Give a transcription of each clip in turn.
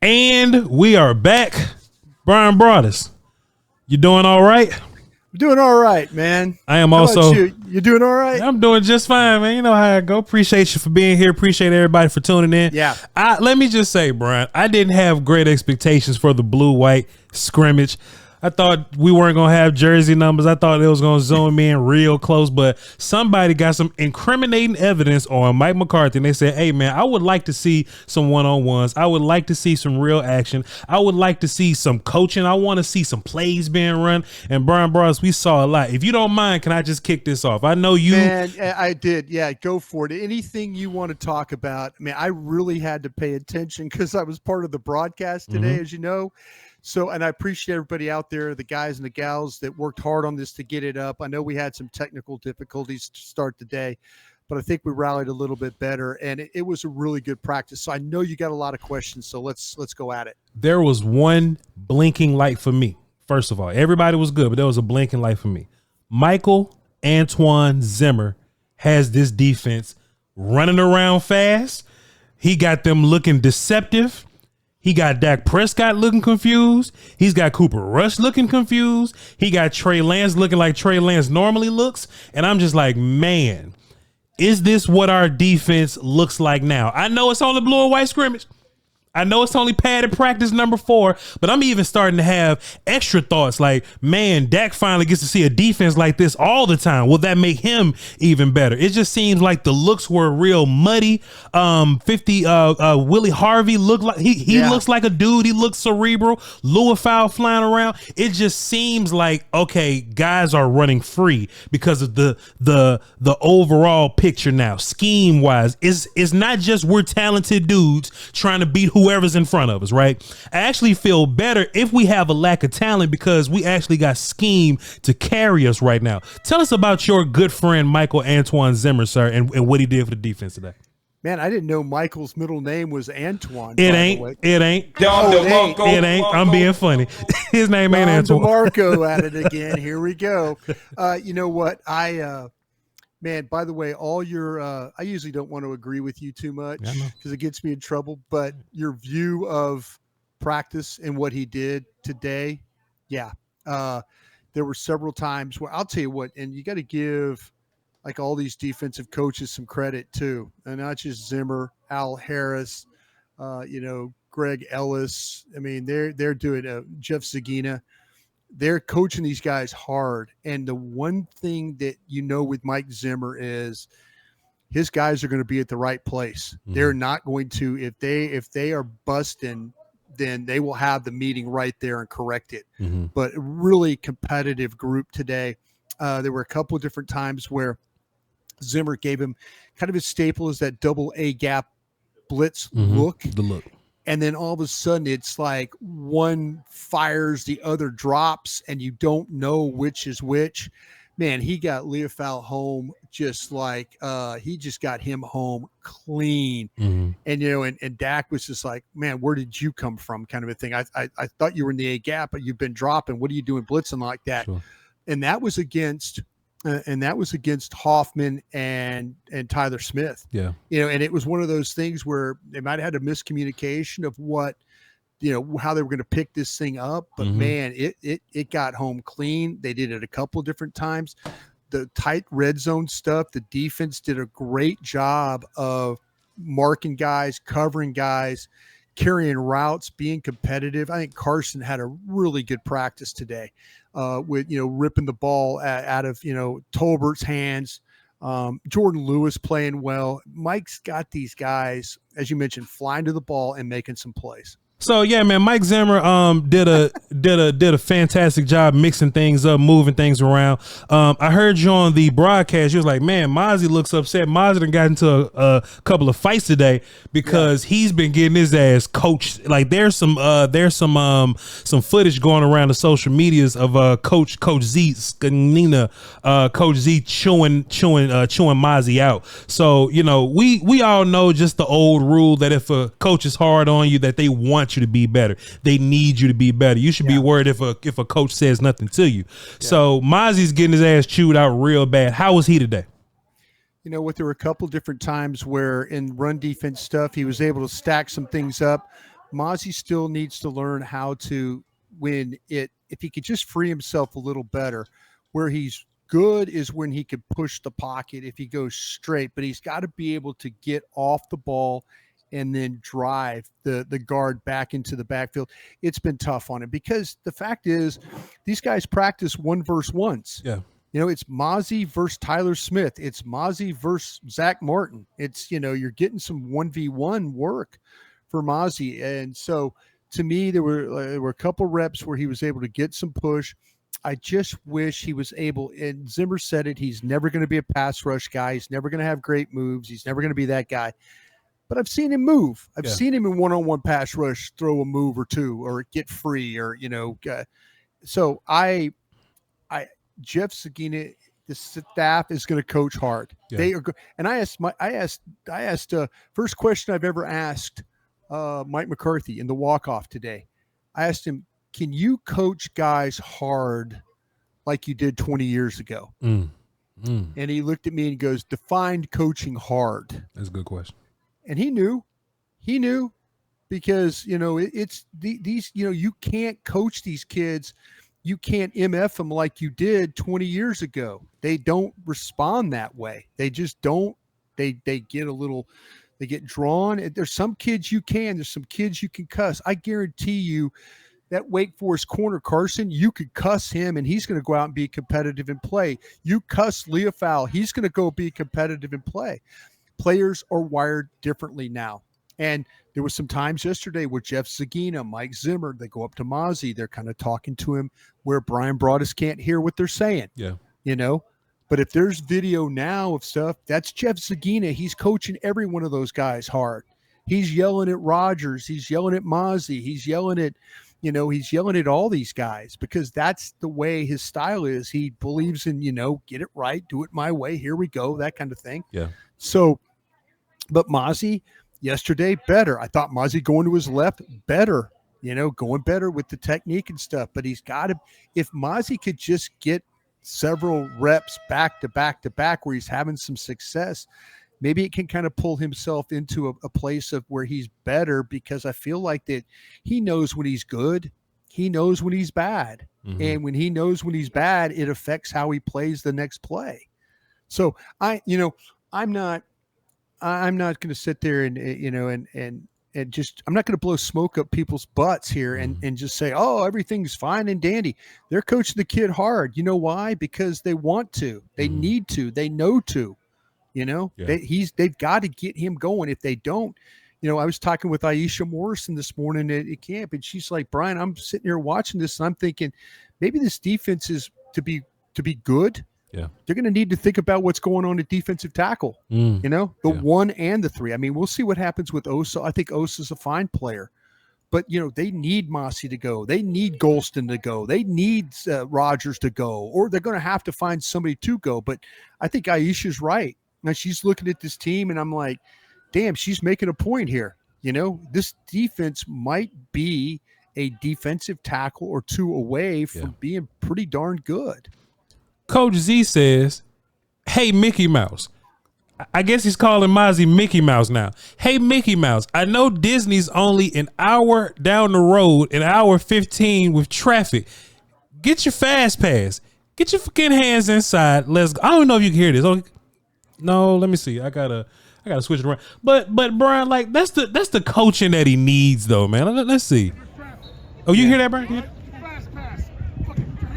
And we are back. Bryan Broaddus, you doing all right? I'm doing all right, man. I am How also. about you? You doing all right? I'm doing just fine, man. You know how I go. Appreciate you for being here. Appreciate everybody for tuning in. Yeah. Let me just say, Bryan, I didn't have great expectations for the blue-white scrimmage. I thought we weren't going to have jersey numbers. I thought it was going to zoom in real close, but somebody got some incriminating evidence on Mike McCarthy, and they said, hey, man, I would like to see some one-on-ones. I would like to see some real action. I would like to see some coaching. I want to see some plays being run. And Bryan Broaddus, we saw a lot. If you don't mind, can I just kick this off? I know you. Man, I did. Yeah, go for it. Anything you want to talk about. I mean, I really had to pay attention because I was part of the broadcast today, as you know. So, and I appreciate everybody out there, the guys and the gals that worked hard on this to get it up. I know we had some technical difficulties to start the day, but I think we rallied a little bit better, and it was a really good practice. So I know you got a lot of questions, so let's go at it. There was one blinking light for me. First of all, everybody was good, but there was a blinking light for me. Michael Antoine Zimmer has this defense running around fast. He got them looking deceptive. He got Dak Prescott looking confused. He's got Cooper Rush looking confused. He got Trey Lance looking like Trey Lance normally looks. And I'm just like, man, is this what our defense looks like now? I know it's only blue and white scrimmage. I know it's only padded practice number 4, but I'm even starting to have extra thoughts like, man, Dak finally gets to see a defense like this all the time. Will that make him even better? It just seems like the looks were real muddy. Willie Harvey looked like he looks like a dude. He looks cerebral. Louis Fowl flying around. It just seems like, okay, guys are running free because of the overall picture now. Scheme wise, it's not just we're talented dudes trying to beat whoever's in front of us, right? I actually feel better if we have a lack of talent because we actually got scheme to carry us right now. Tell us about your good friend, Michael Antoine Zimmer, sir, and what he did for the defense today. Man, I didn't know Michael's middle name was Antoine. It ain't. It ain't. I'm being funny. His name ain't Antoine. DeMarco at it again. Here we go. You know what? Man, by the way, all your I usually don't want to agree with you too much because it gets me in trouble, but your view of practice and what he did today, there were several times where I'll tell you what, and you got to give like all these defensive coaches some credit too, and not just Zimmer, Al Harris, Greg Ellis. I mean, they're doing Jeff Zagina. They're coaching these guys hard. And the one thing that with Mike Zimmer is his guys are going to be at the right place. Mm-hmm. They're not going to, if they are busting, then they will have the meeting right there and correct it. Mm-hmm. But really competitive group today. There were a couple of different times where Zimmer gave him kind of his staple is that double A gap blitz look. The look. And then all of a sudden it's like one fires, the other drops, and you don't know which is which. Man, he got Leofau home just like he just got him home clean. Mm-hmm. And Dak was just like, man, where did you come from? Kind of a thing. I thought you were in the A gap, but you've been dropping. What are you doing blitzing like that? Sure. And that was against Hoffman and Tyler Smith. Yeah. And it was one of those things where they might have had a miscommunication of what, how they were going to pick this thing up, but man, it got home clean. They did it a couple of different times. The tight red zone stuff, the defense did a great job of marking guys, covering guys, carrying routes, being competitive. I think Carson had a really good practice today. With ripping the ball out of Tolbert's hands, Jordan Lewis playing well. Mike's got these guys, as you mentioned, flying to the ball and making some plays. So yeah, man, Mike Zimmer did a fantastic job mixing things up, moving things around. I heard you on the broadcast. You was like, man, Mozzie looks upset. Mozzie done got into a couple of fights today because he's been getting his ass coached. Like there's some footage going around the social medias of Coach Z Scanina, Coach Z chewing Mozzie out. So we all know just the old rule that if a coach is hard on you, that they want you to be better. They need you to be better. You should be worried if a coach says nothing to you. Yeah. So Mozzie's getting his ass chewed out real bad. How was he today? There were a couple different times where in run defense stuff, he was able to stack some things up. Mozzie still needs to learn how to if he could just free himself a little better. Where he's good is when he could push the pocket if he goes straight, but he's got to be able to get off the ball and then drive the guard back into the backfield. It's been tough on him because the fact is these guys practice 1v1s. Yeah. It's Mozzie versus Tyler Smith. It's Mozzie versus Zach Martin. It's, you're getting some 1v1 work for Mozzie. And so to me, there were a couple reps where he was able to get some push. I just wish he was able, and Zimmer said it, he's never going to be a pass rush guy. He's never going to have great moves. He's never going to be that guy. But I've seen him move. I've seen him in one-on-one pass rush, throw a move or two, or get free, or so Jeff Zagina, the staff is going to coach hard. Yeah. They are, and I asked first question I've ever asked Mike McCarthy in the walk-off today. I asked him, can you coach guys hard like you did 20 years ago? And he looked at me and goes, define coaching hard. That's a good question. And he knew because, it's these, you can't coach these kids. You can't MF them like you did 20 years ago. They don't respond that way. They just don't. They get drawn. There's some kids you can. There's some kids you can cuss. I guarantee you that Wake Forest corner, Carson, you could cuss him and he's going to go out and be competitive and play. You cuss Leofow, he's going to go be competitive and play. Players are wired differently now. And there was some times yesterday where Jeff Zagina, Mike Zimmer, they go up to Mozzie. They're kind of talking to him where Brian Broaddus can't hear what they're saying. Yeah. But if there's video now of stuff, that's Jeff Zagina. He's coaching every one of those guys hard. He's yelling at Rogers. He's yelling at Mozzie. He's yelling at all these guys because that's the way his style is. He believes in, get it right, do it my way. Here we go. That kind of thing. Yeah. So, but Mozzie yesterday, better. I thought Mozzie going to his left, better, going better with the technique and stuff. But he's got to, if Mozzie could just get several reps back to back to back where he's having some success, maybe it can kind of pull himself into a place of where he's better because I feel like that he knows when he's good, he knows when he's bad. Mm-hmm. And when he knows when he's bad, it affects how he plays the next play. So I'm not going to sit there and just, I'm not going to blow smoke up people's butts here and just say, oh, everything's fine and dandy. They're coaching the kid hard. You know why? Because they want to, they need to, they know to, they've got to get him going. If they don't, I was talking with Aisha Morrison this morning at camp and she's like, Brian, I'm sitting here watching this and I'm thinking maybe this defense is to be good. Yeah. They're going to need to think about what's going on at defensive tackle, the 1 and the 3. I mean, we'll see what happens with Osa. I think Osa's a fine player, but they need Mossy to go. They need Golston to go. They need Rogers to go, or they're going to have to find somebody to go. But I think Aisha's right. Now she's looking at this team and I'm like, damn, she's making a point here. This defense might be a defensive tackle or 2 away from being pretty darn good. Coach Z says, hey, Mickey Mouse. I guess he's calling Mozzie Mickey Mouse now. Hey, Mickey Mouse, I know Disney's only an hour down the road, an hour 15 with traffic. Get your fast pass. Get your fucking hands inside. Let's go. I don't know if you can hear this. Oh, no, let me see. I gotta switch it around. But Brian, like that's the coaching that he needs though, man. Let's see. Oh, you hear that, Brian?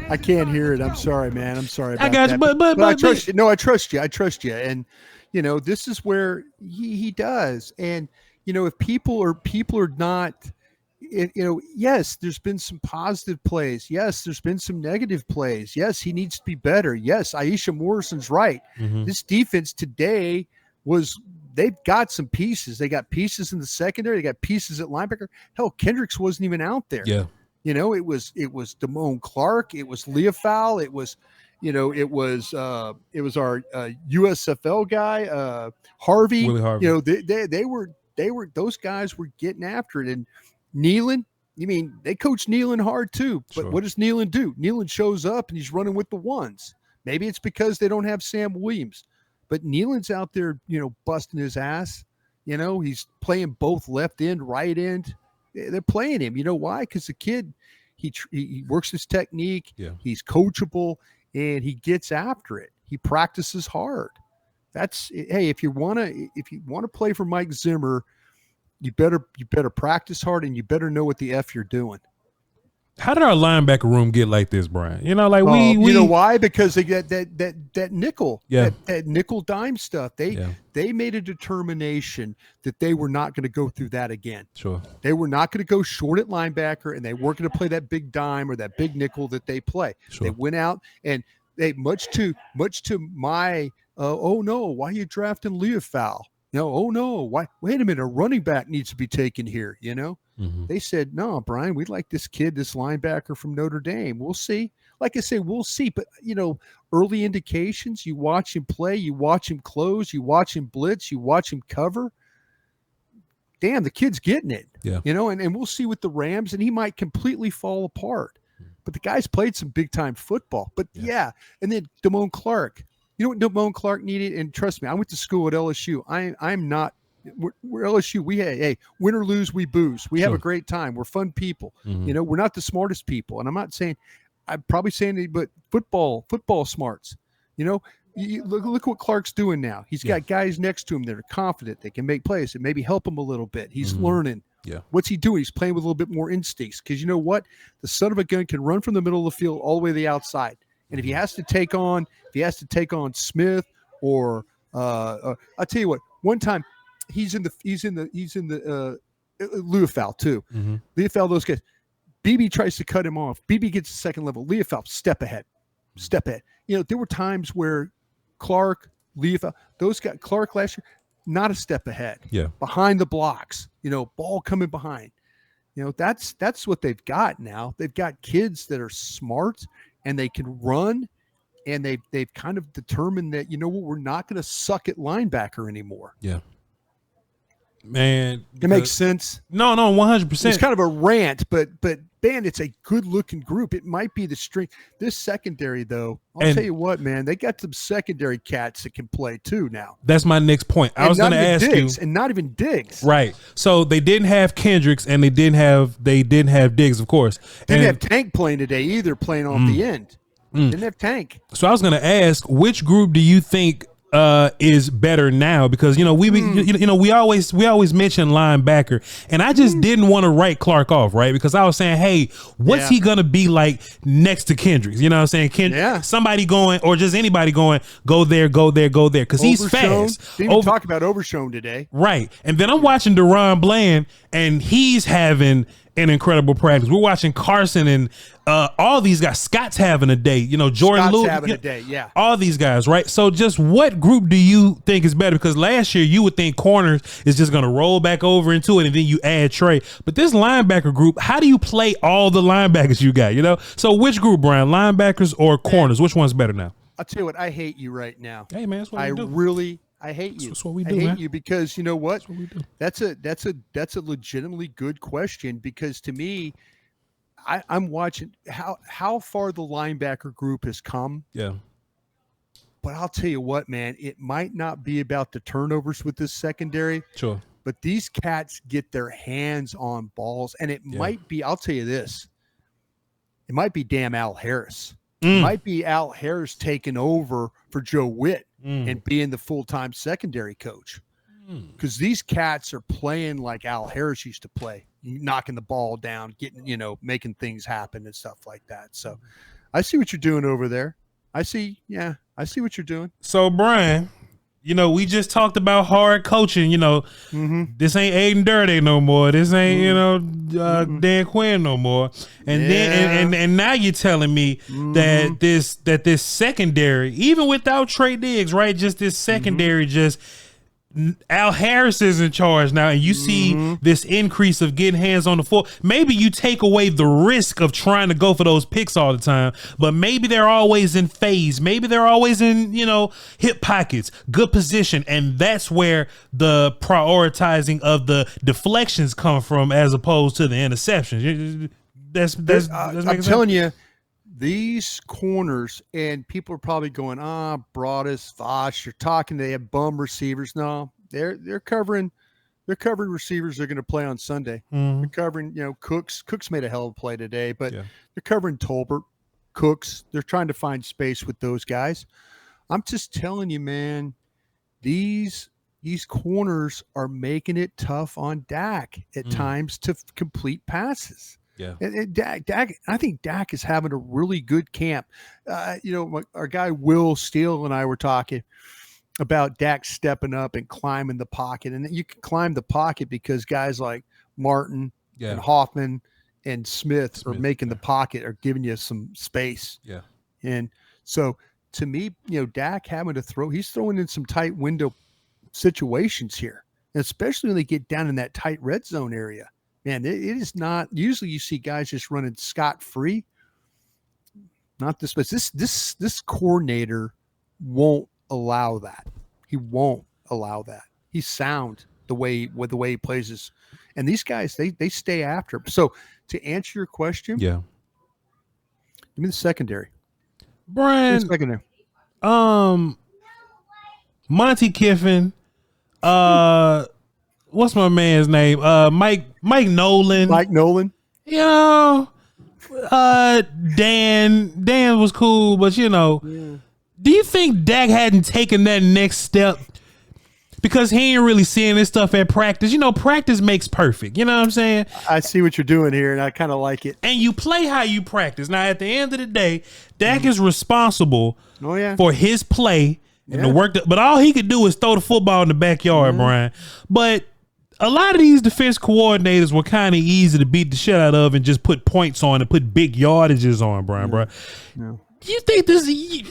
I can't hear it. I'm sorry, man. I'm sorry about I got you, that. but I trust you. No, I trust you. I trust you. And this is where he does. And if people are not, yes, there's been some positive plays. Yes, there's been some negative plays. Yes, he needs to be better. Yes, Aisha Morrison's right. Mm-hmm. This defense today they've got some pieces. They got pieces in the secondary. They got pieces at linebacker. Hell, Kendricks wasn't even out there. Yeah. It was Damone Clark. It was Leofow. It was our USFL guy, Harvey. Willie Harvey. They were those guys were getting after it. And Nealon, they coach Nealon hard too. But Sure. What does Nealon do? Nealon shows up and he's running with the ones. Maybe it's because they don't have Sam Williams, but Nealon's out there, busting his ass. He's playing both left end, right end. they're playing him. You know why? Because the kid, he works his technique. Yeah. He's coachable, and he gets after it. He practices hard. Hey, if you want to play for Mike Zimmer, you better practice hard, and you better know what the F you're doing. How did our linebacker room get like this, Bryan? You know, like you know why? Because they get that nickel, that nickel dime stuff. They made a determination that they were not going to go through that again. Sure. They were not going to go short at linebacker, and they weren't going to play that big dime or that big nickel that they play. Sure. They went out and they much to my oh no, why are you drafting Leofow? No, oh no, why? Wait a minute, a running back needs to be taken here. You know. Mm-hmm. They said, no, Bryan, we like this kid, this linebacker from Notre Dame. We'll see. Like I say, we'll see. But, you know, early indications, you watch him play, you watch him close, you watch him blitz, you watch him cover. Damn, the kid's getting it. Yeah. You know, and we'll see with the Rams, and he might completely fall apart. But the guy's played some big-time football. But, yeah. And then Damone Clark. You know what Damone Clark needed? And trust me, I went to school at LSU. I'm not. We're LSU. Hey, win or lose, we booze. We have a great time. We're fun people. Mm-hmm. You know, we're not the smartest people. And I'm probably saying it, but football smarts. You know, look what Clark's doing now. He's got guys next to him that are confident. They can make plays and maybe help him a little bit. He's learning. Yeah. What's he doing? He's playing with a little bit more instincts. Because you know what? The son of a gun can run from the middle of the field all the way to the outside. And if he has to take on Smith or I'll tell you what, one time, he's in the Leofow too. Mm-hmm. Leofow, those guys. BB tries to cut him off. BB gets the second level. Leofow, step ahead. You know, there were times where Clark, Leofow, those guys, Clark last year, not a step ahead. Yeah. Behind the blocks. You know, ball coming behind. You know, that's what they've got now. They've got kids that are smart and they can run. And they've kind of determined that, you know what, we're not going to suck at linebacker anymore. Yeah. Man, it makes sense. No, 100%. It's kind of a rant, but man, it's a good looking group. It might be the strength. This secondary, though, I'll tell you what, man, they got some secondary cats that can play too now. That's my next point. I was going to ask you, and not even Diggs, right? So they didn't have Kendricks, and they didn't have Diggs, of course. They didn't have Tank playing today either, playing off the end. Didn't have Tank. So I was going to ask, which group do you think is better now? Because you know we always mention linebacker, and I just didn't want to write Clark off, right? Because I was saying, hey, what's he gonna be like next to Kendricks? You know what I'm saying? Somebody going, or just anybody going, go there, because he's fast. Didn't even talk about Overshown today, right? And then I'm watching Deron Bland, and he's having an incredible practice. We're watching Carson and all these guys. Scott's having a day. You know, Jordan Lewis having a day. Yeah, all these guys, right? So, just what group do you think is better? Because last year you would think corners is just going to roll back over into it, and then you add Trey. But this linebacker group, how do you play all the linebackers you got? You know, so which group, Bryan? Linebackers or corners? Which one's better now? I'll tell you what. I hate you right now. Hey man, that's what we do. I hate you. That's what we do, I hate man. you because you know what? That's what we do. That's a legitimately good question, because to me, I'm watching how far the linebacker group has come. Yeah. But I'll tell you what, man, it might not be about the turnovers with this secondary. Sure. But these cats get their hands on balls, and it might be, I'll tell you this, it might be damn Al Harris. It might be Al Harris taking over for Joe Witt and being the full-time secondary coach. Because these cats are playing like Al Harris used to play, knocking the ball down, making things happen and stuff like that. So I see what you're doing over there. I see what you're doing. So, Bryan, we just talked about hard coaching. This ain't Aiden Dirty no more. This ain't, Dan Quinn no more. And then and now you're telling me that this secondary, even without Trey Diggs, right? Just this secondary, just Al Harris is in charge now, and you see this increase of getting hands on the floor. Maybe you take away the risk of trying to go for those picks all the time, but maybe they're always in phase. Maybe they're always in, hip pockets, good position, and that's where the prioritizing of the deflections come from as opposed to the interceptions. I'm telling you, these corners, and people are probably going, Broaddus, Voch, you're talking, they have bum receivers. No, they're covering They're covering receivers they're going to play on Sunday. They're covering, Cooks. Cooks made a hell of a play today, but they're covering Tolbert, Cooks. They're trying to find space with those guys. I'm just telling you, man, these corners are making it tough on Dak at times to complete passes. Yeah. And Dak, I think Dak is having a really good camp. Our guy Will Steele and I were talking about Dak stepping up and climbing the pocket. And you can climb the pocket because guys like Martin and Hoffman and Smith are making the pocket, are giving you some space. Yeah. And so to me, Dak having to throw, he's throwing in some tight window situations here, especially when they get down in that tight red zone area. Man, it is not, usually you see guys just running scot-free. Not this, but this coordinator won't allow that. He won't allow that. He's sound the way he plays this. And these guys, they stay after him. So to answer your question, give me the secondary. Bryan, secondary. Monty Kiffin, what's my man's name? Mike Nolan. Mike Nolan. Dan was cool, but do you think Dak hadn't taken that next step? Because he ain't really seeing this stuff at practice. Practice makes perfect. You know what I'm saying? I see what you're doing here, and I kind of like it. And you play how you practice. Now, at the end of the day, Dak is responsible for his play and the work. But all he could do is throw the football in the backyard, Bryan. But a lot of these defense coordinators were kind of easy to beat the shit out of and just put points on and put big yardages on, Bryan, bro. Yeah. You think this is,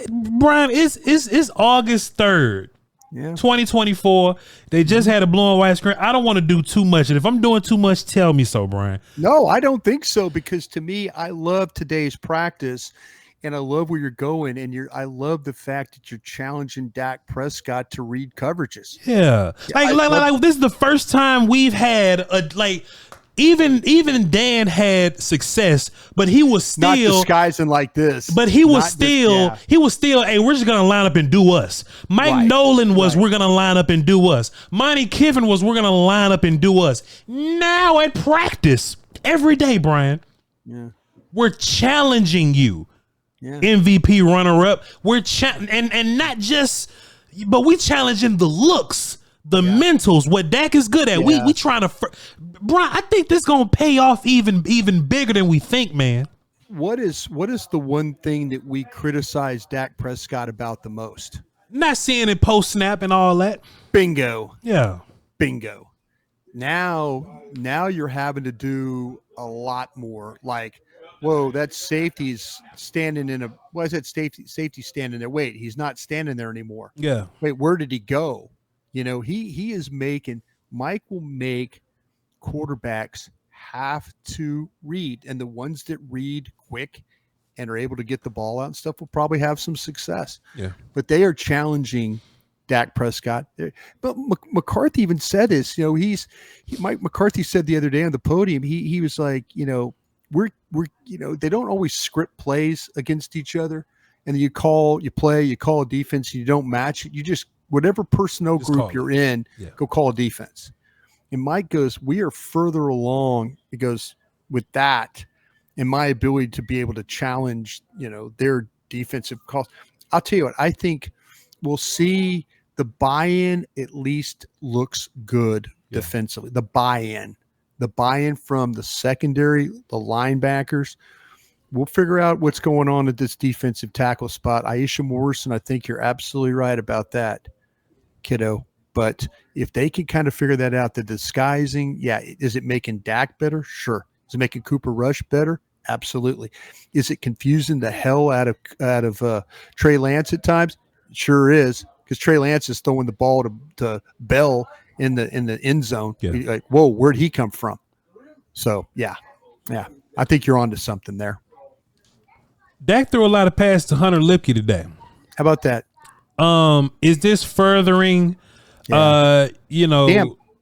Bryan, it's August 3rd. 2024. They just had a blue and white screen. I don't want to do too much. And if I'm doing too much, tell me so, Bryan. No, I don't think so, because to me, I love today's practice and I love where you're going. And I love the fact that you're challenging Dak Prescott to read coverages. Yeah. Like this is the first time we've had even Dan had success, but he was still not disguising like this. But he was still, hey, we're just gonna line up and do us. Mike Nolan was, we're gonna line up and do us. Monty Kiffin was, we're gonna line up and do us. Now at practice, every day, Bryan, we're challenging you. MVP runner-up. We're and not just, but we challenging the looks. The mentals, what Dak is good at. We trying to, Bryan, I think this gonna pay off even bigger than we think, man. What is the one thing that we criticize Dak Prescott about the most? Not seeing it post snap and all that. Bingo. Yeah. Bingo. Now you're having to do a lot more. Like, whoa, that safety's standing in a. Why is that safety standing there? Wait, he's not standing there anymore. Yeah. Wait, where did he go? He is making, Mike will make quarterbacks have to read, and the ones that read quick and are able to get the ball out and stuff will probably have some success. Yeah. But they are challenging Dak Prescott. But McCarthy even said this, Mike McCarthy said the other day on the podium, he was like, we're they don't always script plays against each other. And then you call a defense, and you don't match it. You just, whatever personnel group you're in, go call a defense. And Mike goes, we are further along. He goes, with that and my ability to be able to challenge, their defensive calls. I'll tell you what, I think we'll see the buy-in at least looks good defensively. The buy-in from the secondary, the linebackers. We'll figure out what's going on at this defensive tackle spot. Aisha Morrison, I think you're absolutely right about that, kiddo. But if they can kind of figure that out, the disguising, is it making Dak better? Sure. Is it making Cooper Rush better? Absolutely. Is it confusing the hell out of Trey Lance at times? It sure is, because Trey Lance is throwing the ball to Bell in the end zone. Yeah. Like, whoa, where'd he come from? So yeah, I think you're onto something there. Dak threw a lot of passes to Hunter Lipke today. How about that? Is this furthering? Damn,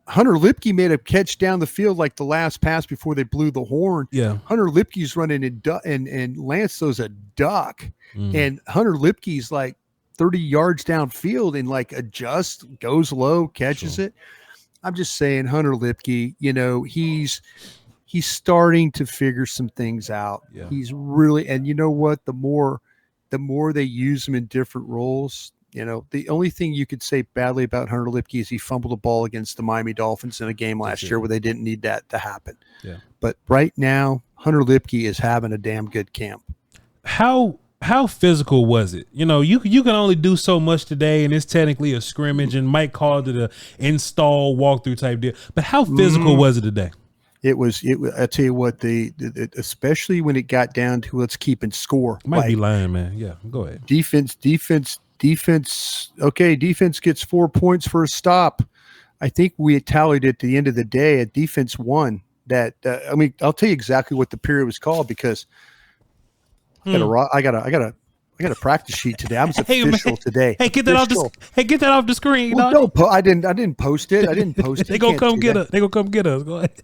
Hunter Lipke made a catch down the field like the last pass before they blew the horn. Yeah, Hunter Lipke's running and Lance throws a duck, and Hunter Lipke's like 30 yards downfield and like adjusts, goes low, catches it. I'm just saying, Hunter Lipke, he's starting to figure some things out. Yeah. He's really, and you know what? The more they use him in different roles, the only thing you could say badly about Hunter Lipke is he fumbled the ball against the Miami Dolphins in a game last year where they didn't need that to happen. Yeah. But right now, Hunter Lipke is having a damn good camp. How physical was it? You can only do so much today, and it's technically a scrimmage, and Mike called it a install walkthrough type deal. But how physical was it today? It was. I tell you what, especially when it got down to let's keep in score. Might be lying, man. Yeah, go ahead. Defense. Okay, defense gets 4 points for a stop. I think we had tallied at the end of the day. A defense won that. I'll tell you exactly what the period was called because I got a practice sheet today. I was official today. Hey, get that off the screen. Well, I didn't post it. They gonna come get us. They gonna come get us. Go ahead.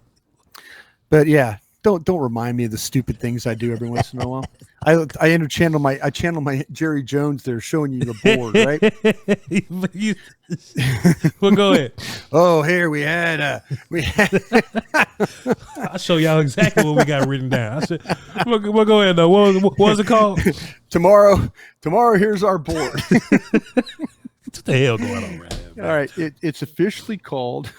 But yeah, don't remind me of the stupid things I do every once in a while. I channel my Jerry Jones there showing you the board, right? Well, go ahead. Oh, here we had I'll show y'all exactly what we got written down. We'll go ahead though. What was it called? Tomorrow, here's our board. What the hell going on right now? All right, it's officially called.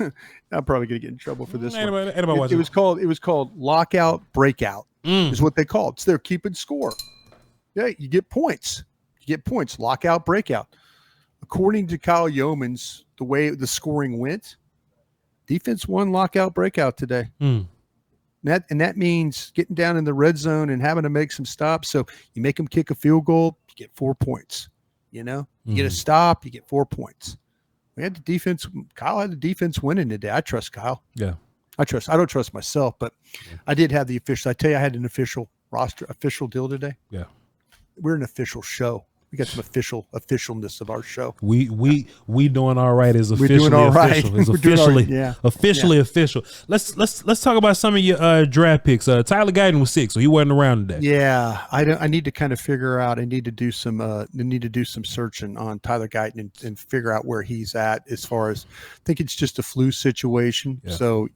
I'm probably gonna get in trouble for this one. It was called lockout breakout. Is what they called. So they're keeping score. Yeah, you get points. Lockout breakout. According to Kyle Yeomans, the way the scoring went, defense won lockout breakout today. And that means getting down in the red zone and having to make some stops. So you make them kick a field goal, you get 4 points. You get a stop, you get 4 points. We had the defense. Kyle had the defense winning today. I trust Kyle. Yeah. I don't trust myself, but I did have the official. I tell you, I had an official deal today. Yeah. We're an official show. We got some officialness of our show. We doing all right as officially doing all right. official. It's officially official. Let's talk about some of your draft picks. Tyler Guyton was 6, so he wasn't around today. Yeah, I need to kind of figure out. I need to do some searching on Tyler Guyton and figure out where he's at as far as. I think it's just a flu situation. Yeah. So,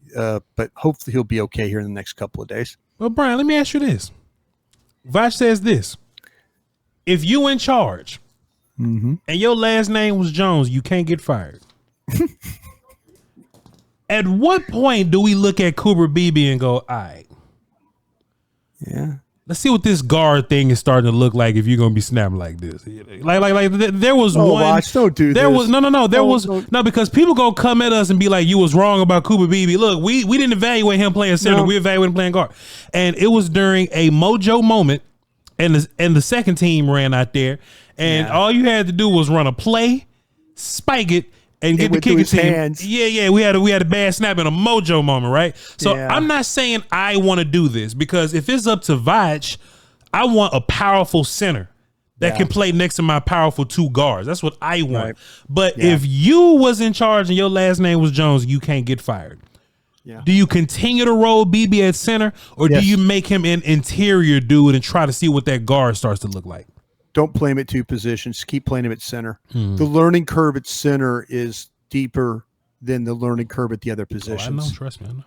but hopefully he'll be okay here in the next couple of days. Well, Bryan, let me ask you this. Voch says this. If you in charge and your last name was Jones, you can't get fired. At what point do we look at Cooper Beebe and go, all right, yeah, let's see what this guard thing is starting to look like if you're going to be snapping like this. Like there was one. Watch, don't do there this. Was no, because people go come at us and be like, you was wrong about Cooper Beebe. Look, we didn't evaluate him playing center. We evaluated him playing guard. And it was during a mojo moment. And the second team ran out there, and all you had to do was run a play, spike it, and get the kicking team. Hands. Yeah. We had a bad snap in a mojo moment, right? So I'm not saying I want to do this because if it's up to Voch, I want a powerful center that can play next to my powerful 2 guards. That's what I want. Right. But if you was in charge and your last name was Jones, you can't get fired. Yeah. Do you continue to roll BB at center, or do you make him an interior dude and try to see what that guard starts to look like? Don't play him at 2 positions. Keep playing him at center. The learning curve at center is deeper than the learning curve at the other positions. I know. Trust me. I know.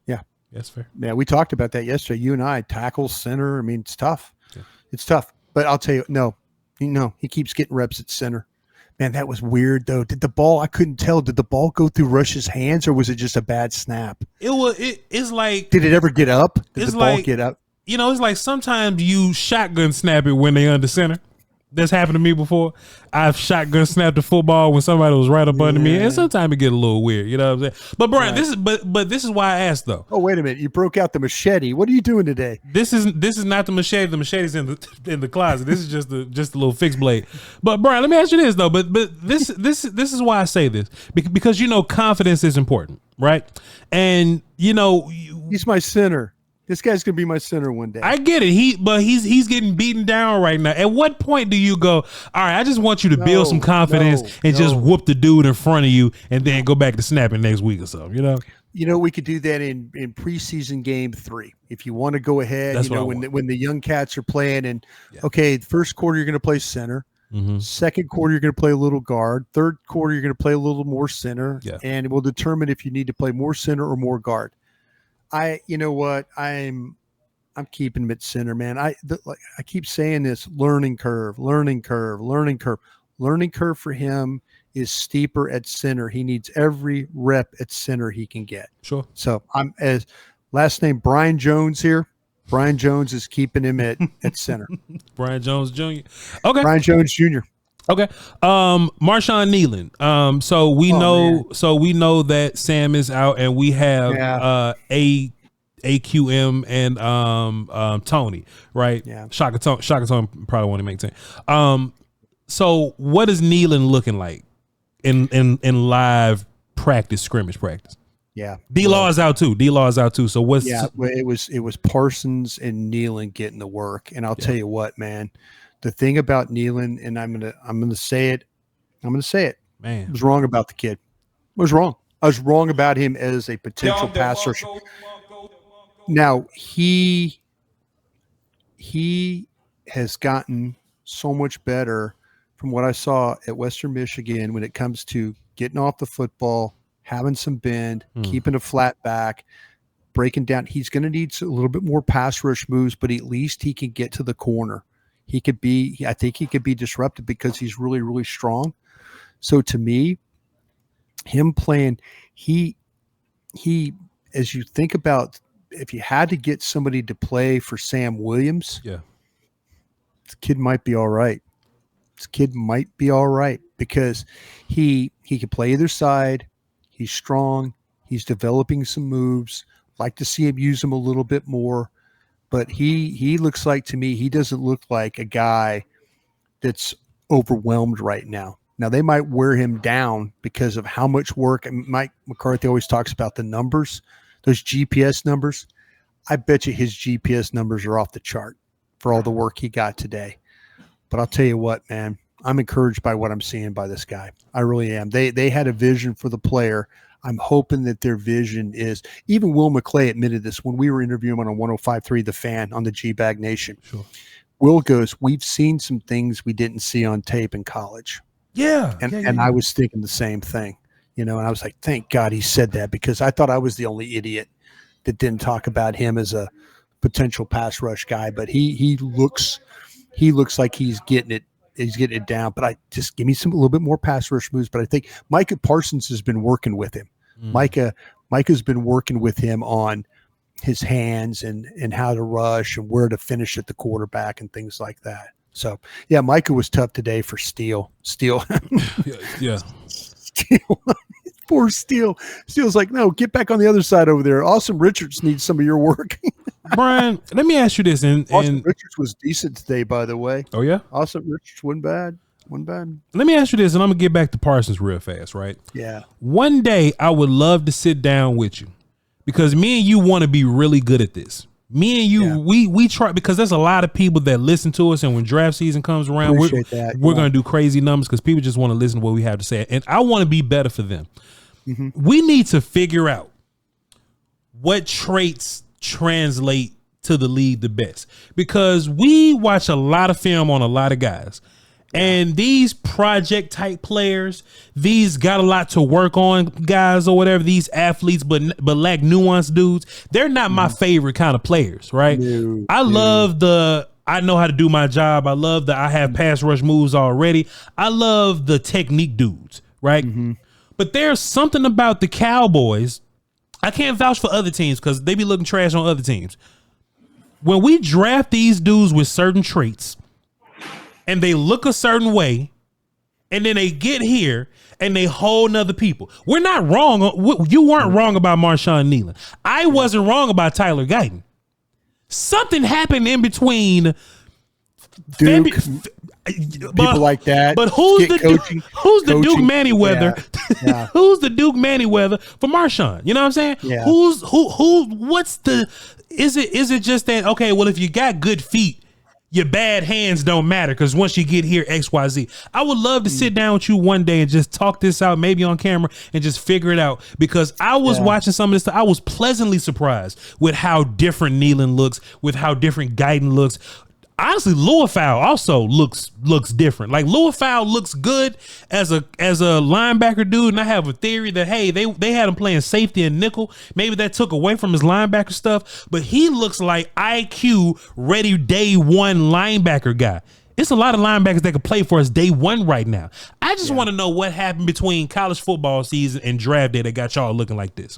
Yeah. That's fair. Yeah, we talked about that yesterday. You and I, tackle, center. I mean, it's tough. Yeah. It's tough. But I'll tell you, no, he keeps getting reps at center. Man, that was weird though. I couldn't tell. Did the ball go through Rush's hands or was it just a bad snap? It's like. Did it ever get up? Did the ball get up? It's like sometimes you shotgun snap it when they under center. That's happened to me before. I've shotgun snapped the football when somebody was right up under me, and sometimes it get a little weird. You know what I'm saying? But Bryan, this is why I asked though. Oh, wait a minute! You broke out the machete. What are you doing today? This is not the machete. The machete's in the closet. This is just a little fixed blade. But Bryan, let me ask you this though. But this is why I say this because confidence is important, right? And he's my center. This guy's gonna be my center one day. I get it. He's getting beaten down right now. At what point do you go, all right, I just want you to build some confidence and just whoop the dude in front of you and then go back to snapping next week or something, we could do that in preseason game 3. If you want to go ahead, when the young cats are playing and okay, the first quarter you're gonna play center. Second quarter, you're going to play a little guard. Third quarter, you're going to play a little more center, and it will determine if you need to play more center or more guard. You know what? I'm keeping him at center, man. I keep saying this: learning curve for him is steeper at center. He needs every rep at center he can get. Sure. So I'm as last name Bryan Jones here. Bryan Jones is keeping him at center. Bryan Jones Jr. Okay. Bryan Jones Jr. Okay. Marshawn Kneeland. So we know that Sam is out, and we have AQM and Tony, right? Yeah. Shaka Tony probably want to make 10. So what is Kneeland looking like in live practice, scrimmage practice? Yeah. D-Law is out too. So what's it was Parsons and Kneeland getting the work. And I'll tell you what, man, the thing about Kneeland, and I'm gonna say it. Man, I was wrong about the kid. I was wrong about him as a potential passer. Now he has gotten so much better from what I saw at Western Michigan when it comes to getting off the football, having some bend, keeping a flat back, breaking down. He's going to need a little bit more pass rush moves, but at least he can get to the corner. I think he could be disrupted because he's really, really strong. So to me, him playing, he, as you think about, if you had to get somebody to play for Sam Williams, this kid might be all right. Because he can play either side. He's strong. He's developing some moves. Like to see him use them a little bit more. But he looks like, to me, he doesn't look like a guy that's overwhelmed right now. Now, they might wear him down because of how much work. And Mike McCarthy always talks about the numbers, those GPS numbers. I bet you his GPS numbers are off the chart for all the work he got today. But I'll tell you what, man, I'm encouraged by what I'm seeing by this guy. I really am. They had a vision for the player. I'm hoping that their vision is, even Will McClay admitted this when we were interviewing him on 105.3 The Fan on the G-Bag Nation. Sure. Will goes, we've seen some things we didn't see on tape in college. Yeah. And I was thinking the same thing, and I was like, thank God he said that, because I thought I was the only idiot that didn't talk about him as a potential pass rush guy, but he looks like he's getting it down. But I just give me a little bit more pass rush moves. But I think Micah Parsons has been working with him. Micah's been working with him on his hands and how to rush and where to finish at the quarterback and things like that. So yeah, Micah was tough today for Steele. Yeah. Steele. Poor Steele. Steele's like, no, get back on the other side over there. Austin Richards needs some of your work. Bryan, let me ask you this. Austin Richards was decent today, by the way. Oh, yeah? Austin Richards wasn't bad. Let me ask you this, and I'm going to get back to Parsons real fast, right? Yeah. One day, I would love to sit down with you, because me and you want to be really good at this. Me and you, we try, because there's a lot of people that listen to us, and when draft season comes around, we're going to do crazy numbers because people just want to listen to what we have to say, and I want to be better for them. Mm-hmm. We need to figure out what traits translate to the league the best, because we watch a lot of film on a lot of guys, and these project type players, these got a lot to work on guys or whatever, these athletes but lack nuance dudes, they're not my favorite kind of players, right? I love I know how to do my job. I love I have pass rush moves already. I love the technique dudes, right? But there's something about the Cowboys. I can't vouch for other teams because they be looking trash on other teams. When we draft these dudes with certain traits and they look a certain way, and then they get here and they hold other people. We're not wrong. You weren't wrong about Marshawn Kneeland. I wasn't wrong about Tyler Guyton. Something happened in between Duke, people like that. But who's the Duke Manyweather? Yeah. Who's the Duke Manyweather for Marshawn? You know what I'm saying? Yeah. What's the is it just that, okay, well, if you got good feet, your bad hands don't matter because once you get here, XYZ. I would love to sit down with you one day and just talk this out, maybe on camera, and just figure it out, because I was watching some of this stuff. I was pleasantly surprised with how different Kneeland looks, with how different Guyton looks. honestly, Luafau also looks different. Like Luafau looks good as a linebacker dude, and I have a theory that hey, they had him playing safety and nickel. Maybe that took away from his linebacker stuff, but he looks like IQ ready day one linebacker guy. It's a lot of linebackers that can play for us day one right now. I just want to know what happened between college football season and draft day that got y'all looking like this.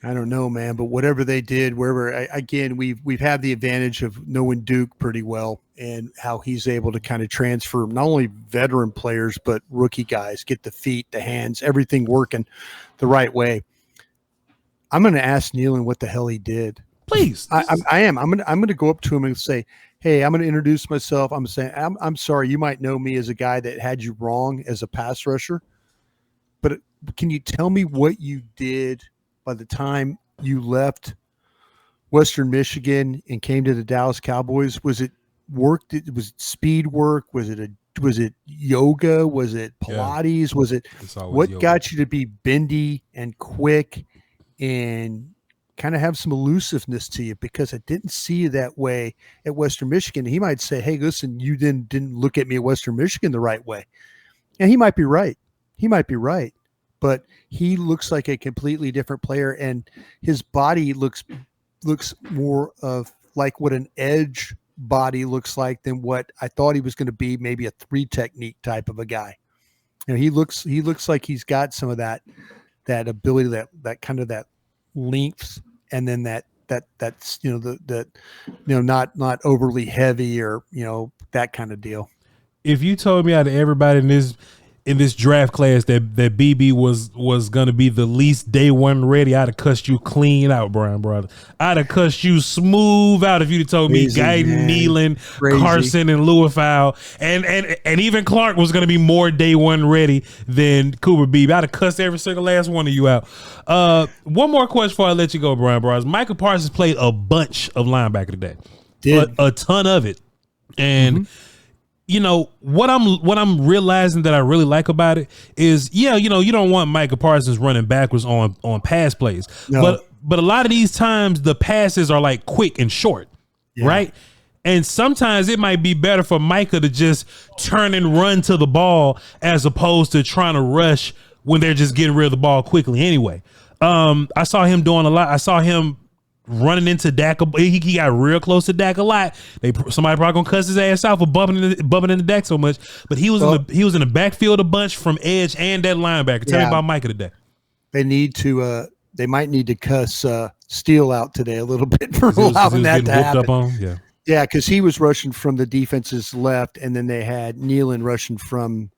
I don't know, man, but whatever they did, again, we've had the advantage of knowing Duke pretty well and how he's able to kind of transfer not only veteran players, but rookie guys, get the feet, the hands, everything working the right way. I'm going to ask Nealon what the hell he did. Please. I am. I'm going to go up to him and say, hey, I'm going to introduce myself. I'm saying, I'm sorry. You might know me as a guy that had you wrong as a pass rusher, but can you tell me what you did by the time you left Western Michigan and came to the Dallas Cowboys? Was it work? Was it speed work? Was it yoga? Was it Pilates? Was it what yoga got you to be bendy and quick and kind of have some elusiveness to you? Because I didn't see you that way at Western Michigan. He might say, hey, listen, you didn't look at me at Western Michigan the right way. And he might be right. But he looks like a completely different player, and his body looks more of like what an edge body looks like than what I thought he was going to be, maybe a 3 technique type of a guy. You know, he looks like he's got some of that ability, that kind of that length, and then that's not overly heavy or that kind of deal. If you told me out of everybody in this draft class that BB was gonna be the least day one ready, I'd have cussed you clean out, Bryan, brother. I'd have cussed you smooth out if you'd have told me Guyton, Nealon, Carson, and Luafau, and even Clark was gonna be more day one ready than Cooper Beebe. I'd have cussed every single last one of you out. One more question before I let you go, Bryan Broaddus. Michael Parsons played a bunch of linebacker today, a ton of it, and. You know, what I'm realizing that I really like about it is, you don't want Micah Parsons running backwards on pass plays. No. But a lot of these times the passes are like quick and short, right? And sometimes it might be better for Micah to just turn and run to the ball as opposed to trying to rush when they're just getting rid of the ball quickly anyway. I saw him doing a lot. I saw him running into Dak. He got real close to Dak a lot. Somebody probably gonna cuss his ass out for bumping into Dak so much. But he was in the backfield a bunch from edge and that linebacker. Tell me about Micah today. They might need to cuss Steele out today a little bit for allowing that to happen. Up on? Yeah, because he was rushing from the defense's left, and then they had Nealon rushing from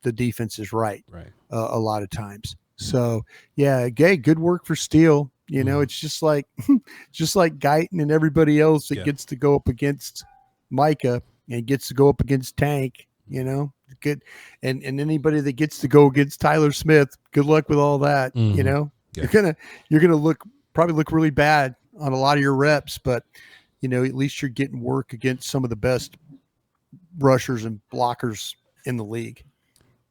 the defense's right. A lot of times. So good work for Steele. It's just like Guyton and everybody else that gets to go up against Micah and gets to go up against Tank, good. And anybody that gets to go against Tyler Smith, good luck with all that. You're gonna probably look really bad on a lot of your reps, but at least you're getting work against some of the best rushers and blockers in the league.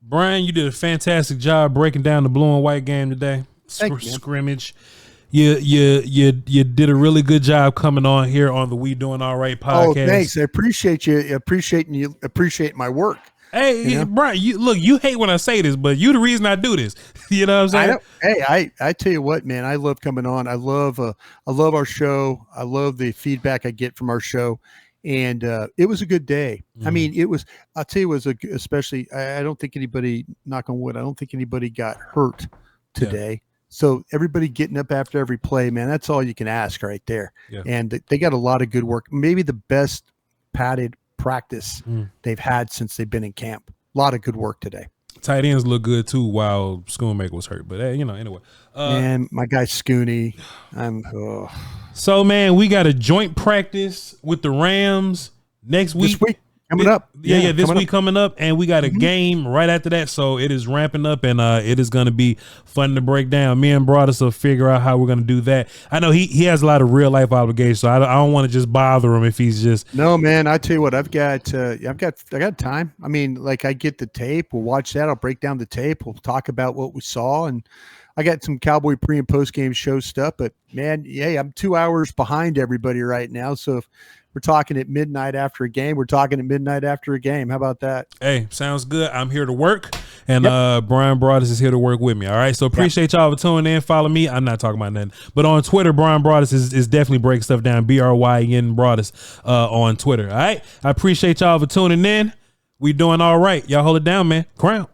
Bryan, you did a fantastic job breaking down the blue and white game today. Scrimmage. You did a really good job coming on here on the We Doing All Right podcast. Oh, thanks. I appreciate you. Appreciate my work. Hey, Bryan, you hate when I say this, but you the reason I do this. You know what I'm saying? I tell you what, man, I love coming on. I love our show. I love the feedback I get from our show. And it was a good day. I mean, I'll tell you, especially, I don't think anybody, knock on wood, I don't think anybody got hurt today. So everybody getting up after every play, man, that's all you can ask right there. Yeah. And they got a lot of good work. Maybe the best padded practice they've had since they've been in camp. A lot of good work today. Tight ends look good too while Schoonmaker was hurt. But anyway. And my guy Scooney, So, man, we got a joint practice with the Rams next week. This week coming up. This week coming up. And we got a game right after that. So it is ramping up, and it is going to be fun to break down. Me and Broaddus will figure out how we're going to do that. I know he has a lot of real life obligations, so I don't want to just bother him if he's just. No, man, I tell you what, I got time. I mean, like, I get the tape. We'll watch that. I'll break down the tape. We'll talk about what we saw, and I got some Cowboy pre and post game show stuff, but man, I'm 2 hours behind everybody right now. So if We're talking at midnight after a game. We're talking at midnight after a game. How about that? Hey, sounds good. I'm here to work, and Bryan Broaddus is here to work with me. All right, so appreciate y'all for tuning in. Follow me. I'm not talking about nothing, but on Twitter, Bryan Broaddus is definitely breaking stuff down. Bryn Broaddus on Twitter. All right, I appreciate y'all for tuning in. We doing all right. Y'all hold it down, man. Crown.